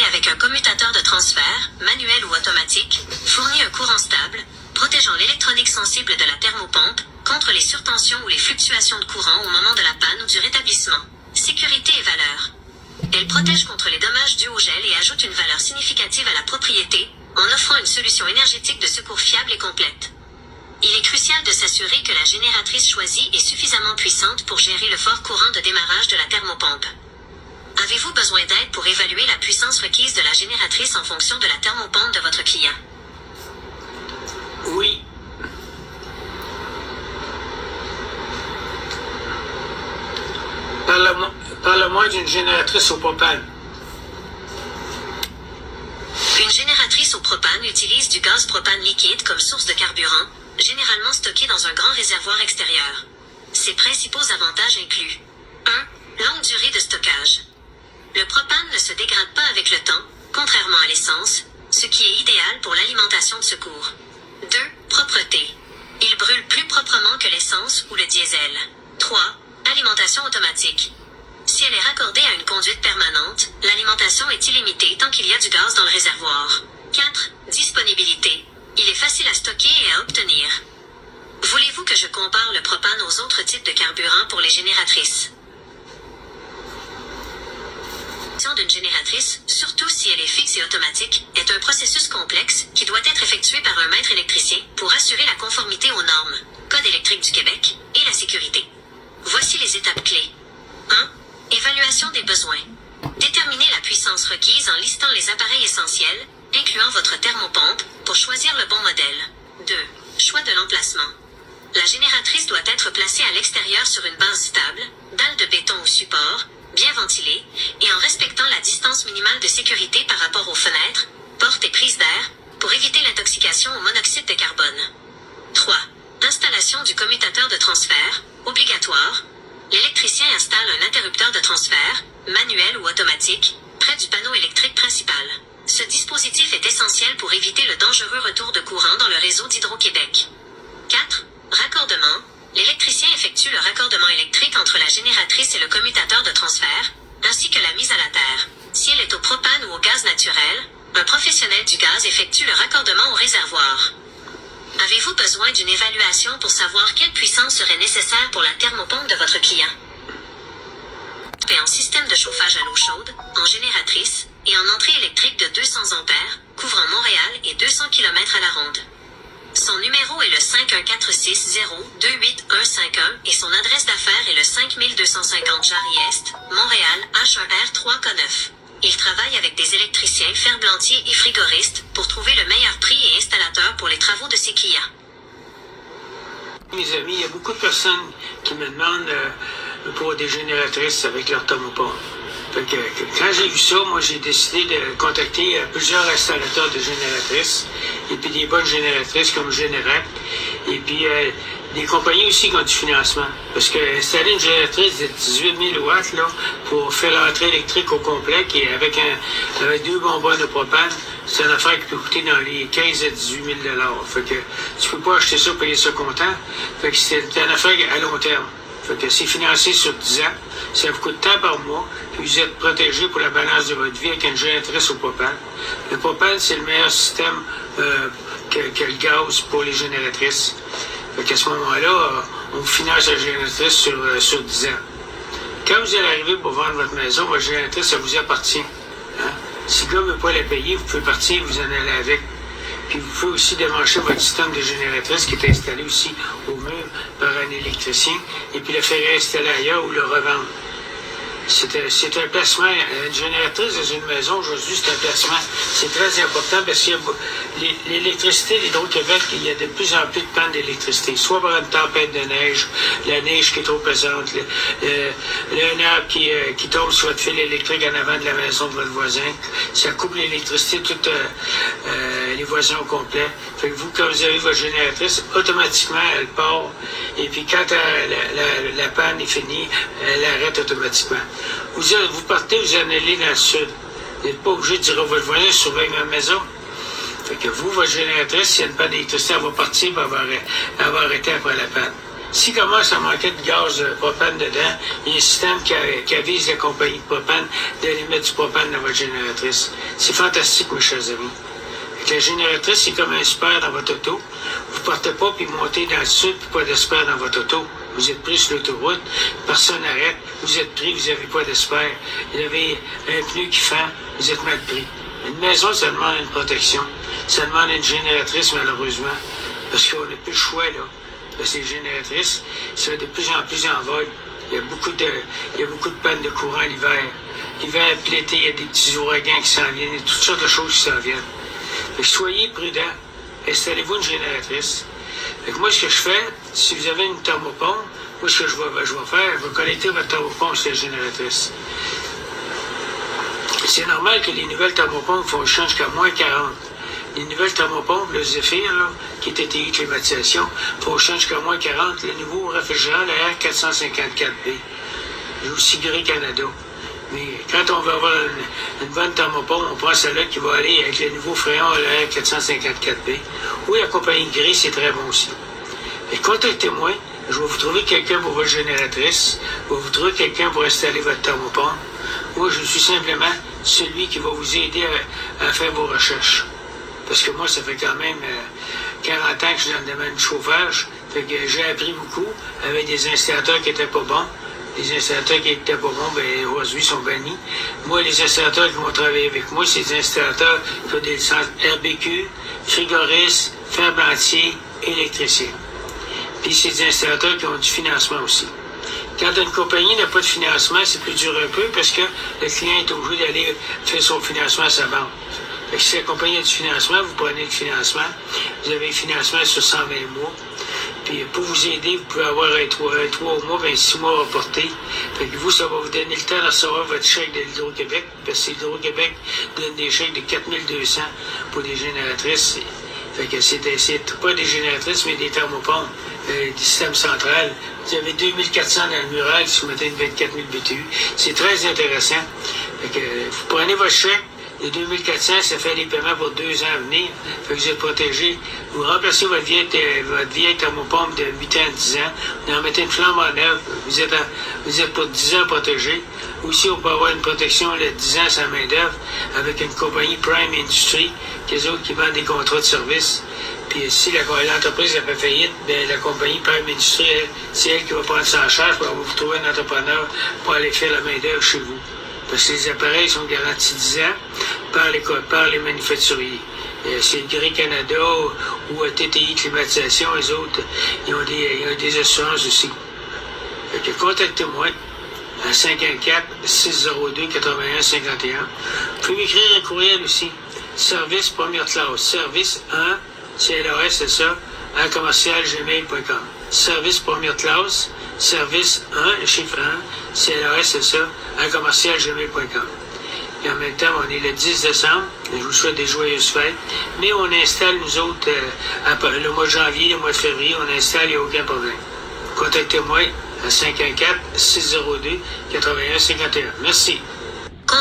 avec un commutateur de transfert, manuel ou automatique, fournit un courant stable, protégeant l'électronique sensible de la thermopompe contre les surtensions ou les fluctuations de courant au moment de la panne ou du rétablissement. Sécurité et valeur. Elle protège contre les dommages dus au gel et ajoute une valeur significative à la propriété, en offrant une solution énergétique de secours fiable et complète. Il est crucial de s'assurer que la génératrice choisie est suffisamment puissante pour gérer le fort courant de démarrage de la thermopompe. Avez-vous besoin d'aide pour évaluer la puissance requise de la génératrice en fonction de la thermopompe de votre client? Oui. Parle-moi d'une génératrice au propane. Une génératrice au propane utilise du gaz propane liquide comme source de carburant, généralement stocké dans un grand réservoir extérieur. Ses principaux avantages incluent 1. Longue durée de stockage. Le propane ne se dégrade pas avec le temps, contrairement à l'essence, ce qui est idéal pour l'alimentation de secours. 2. Propreté. Il brûle plus proprement que l'essence ou le diesel. 3. Alimentation automatique. Si elle est raccordée à une conduite permanente, l'alimentation est illimitée tant qu'il y a du gaz dans le réservoir. 4. Disponibilité. Il est facile à stocker et à obtenir. Voulez-vous que je compare le propane aux autres types de carburant pour les génératrices? D'une génératrice, surtout si elle est fixe et automatique, est un processus complexe qui doit être effectué par un maître électricien pour assurer la conformité aux normes, Code électrique du Québec, et la sécurité. Voici les étapes clés. 1. Évaluation des besoins. Déterminez la puissance requise en listant les appareils essentiels, incluant votre thermopompe, pour choisir le bon modèle. 2. Choix de l'emplacement. La génératrice doit être placée à l'extérieur sur une base stable, dalle de béton ou support, bien ventilée, et en respectant la distance minimale de sécurité par rapport aux fenêtres, portes et prises d'air, pour éviter l'intoxication au monoxyde de carbone. 3. Installation du commutateur de transfert, obligatoire. L'électricien installe un interrupteur de transfert, manuel ou automatique, près du panneau électrique principal. Ce dispositif est essentiel pour éviter le dangereux retour de courant dans le réseau d'Hydro-Québec. 4. Raccordement. L'électricien effectue le raccordement électrique entre la génératrice et le commutateur de transfert, ainsi que la mise à la terre. Si elle est au propane ou au gaz naturel, un professionnel du gaz effectue le raccordement au réservoir. Avez-vous besoin d'une évaluation pour savoir quelle puissance serait nécessaire pour la thermopompe de votre client? Et en système de chauffage à l'eau chaude, en génératrice, et en entrée électrique de 200 ampères, couvrant Montréal et 200 km à la ronde. Son numéro est le 51460-28151 et son adresse d'affaires est le 5250 Jarry-Est, Montréal, H1R3K9. Il travaille avec des électriciens, ferblantiers et frigoristes pour trouver le meilleur prix et installateur pour les travaux de ses clients. Mes amis, il y a beaucoup de personnes qui me demandent pour des génératrices avec leur thermopompe. Fait que, quand j'ai vu ça, moi j'ai décidé de contacter plusieurs installateurs de génératrices, et puis des bonnes génératrices comme Générac, et puis des compagnies aussi qui ont du financement. Parce que installer une génératrice de 18 000 watts là, pour faire l'entrée électrique au complet, qui est avec 2 bonbonnes de propane, c'est une affaire qui peut coûter dans les 15 à 18 000 $. Fait que tu peux pas acheter ça, payer ça comptant. Fait que c'est une affaire à long terme. Fait que c'est financé sur 10 ans, ça vous coûte tant par mois, puis vous êtes protégé pour la balance de votre vie avec une génératrice au propane. Le propane, c'est le meilleur système que le gaz pour les génératrices. Fait qu'à ce moment-là, on vous finance la génératrice sur 10 ans. Quand vous allez arriver pour vendre votre maison, votre génératrice, ça vous appartient. Hein? Si le gars ne veut pas la payer, vous pouvez partir, vous en allez avec. Puis vous pouvez aussi démancher votre système de génératrice qui est installé aussi au mur par un électricien et puis le faire réinstaller ailleurs ou le revendre. C'est un placement. Une génératrice dans une maison, aujourd'hui, c'est un placement. C'est très important parce que l'électricité, l'Hydro-Québec, il y a de plus en plus de pannes d'électricité. Soit par une tempête de neige, la neige qui est trop pesante, un arbre qui tombe sur votre fil électrique en avant de la maison de votre voisin. Ça coupe l'électricité, toutes les voisins au complet. Fait que vous, quand vous avez votre génératrice, automatiquement, elle part. Et puis quand la panne est finie, elle arrête automatiquement. Vous partez, vous en allez dans le sud. Vous n'êtes pas obligé de dire à votre voisin, surveille ma maison. Fait que vous, votre génératrice, s'il y a une panne d'électricité, elle va partir, elle va arrêter après la panne. S'il commence à manquer de gaz propane dedans, il y a un système qui avise la compagnie de propane d'aller mettre du propane dans votre génératrice. C'est fantastique, mes chers amis. La génératrice, c'est comme un spare dans votre auto. Vous ne partez pas puis montez dans le sud puis pas de spare dans votre auto. Vous êtes pris sur l'autoroute, personne n'arrête, vous êtes pris, vous n'avez pas de spare. Vous avez un pneu qui fend, vous êtes mal pris. Une maison, ça demande une protection. Ça demande une génératrice, malheureusement. Parce qu'on n'a plus le choix, là. Parce que les génératrices, ça va de plus en plus en vogue. Il y a beaucoup de pannes de courant l'hiver. L'hiver, puis l'été, il y a des petits ouragans qui s'en viennent, il y a toutes sortes de choses qui s'en viennent. Fait que soyez prudents. Installez-vous une génératrice. Fait que moi, ce que je fais, si vous avez une thermopompe, moi, ce que je vais faire, je vais connecter votre thermopompe sur la génératrice. C'est normal que les nouvelles thermopompes fonctionnent jusqu'à moins 40. Les nouvelles thermopompes, le Zephyr, là, qui est TTI climatisation, fonctionnent jusqu'à moins 40. Le nouveau réfrigérant, le R454B. J'ai aussi Grey Canada. Mais quand on veut avoir une bonne thermopompe, on prend celle-là qui va aller avec le nouveau Fréon, le R454B. Oui, la compagnie Grey, c'est très bon aussi. Et contactez-moi. Je vais vous trouver quelqu'un pour votre génératrice. Je vais vous trouver quelqu'un pour installer votre thermopompe. Moi, je suis simplement celui qui va vous aider à faire vos recherches. Parce que moi, ça fait quand même 40 ans que je suis dans le domaine du chauffage. Fait que j'ai appris beaucoup avec des installateurs qui étaient pas bons. Les installateurs qui étaient pas bons, ben, aujourd'hui, sont bannis. Moi, les installateurs qui vont travailler avec moi, c'est des installateurs qui ont des licences RBQ, frigoristes, ferblantiers, électriciens. Puis c'est des installateurs qui ont du financement aussi. Quand une compagnie n'a pas de financement, c'est plus dur un peu parce que le client est obligé d'aller faire son financement à sa banque. Fait que si la compagnie a du financement, vous prenez le financement. Vous avez le financement sur 120 mois. Puis pour vous aider, vous pouvez avoir un 3 mois, 6 mois reportés. Fait que vous, ça va vous donner le temps de recevoir votre chèque de l'Hydro-Québec. Parce que l'Hydro-Québec donne des chèques de 4200 pour des génératrices. Fait que c'est pas des génératrices, mais des thermopompes, du système central. Vous avez 2400 dans le mural si vous mettez une 24 000 BTU. C'est très intéressant. Fait que vous prenez votre chèque, les 2400, ça fait les paiements pour 2 ans à venir. Fait que vous êtes protégé. Vous remplacez votre vieille thermopompe de 8 ans à 10 ans. Vous en mettez une flamme en neuve. Vous êtes pour 10 ans protégé. Aussi, on peut avoir une protection de 10 ans sans main-d'œuvre avec une compagnie Prime Industry, qui vendent des contrats de service. Puis si l'entreprise a fait faillite, bien, la compagnie Prime Industry, c'est elle qui va prendre ça en charge pour vous trouver un entrepreneur pour aller faire la main-d'œuvre chez vous. Parce que les appareils sont garantis 10 ans par les manufacturiers. C'est Grey Canada ou TTI Climatisation, les autres, ils ont des assurances aussi. Fait que contactez-moi à 514-602-8151. Vous pouvez m'écrire un courriel aussi. Service première classe. Service 1, CLAS, c'est ça, à commercial-gmail.com. Service première classe. Service 1, le chiffre 1, CLAS, c'est ça, à commercial-gmail.com. Et en même temps, on est le 10 décembre, je vous souhaite des joyeuses fêtes, mais on installe, nous autres, le mois de janvier, le mois de février, on installe, il n'y a aucun problème. Contactez-moi à 514-602-8151. Merci.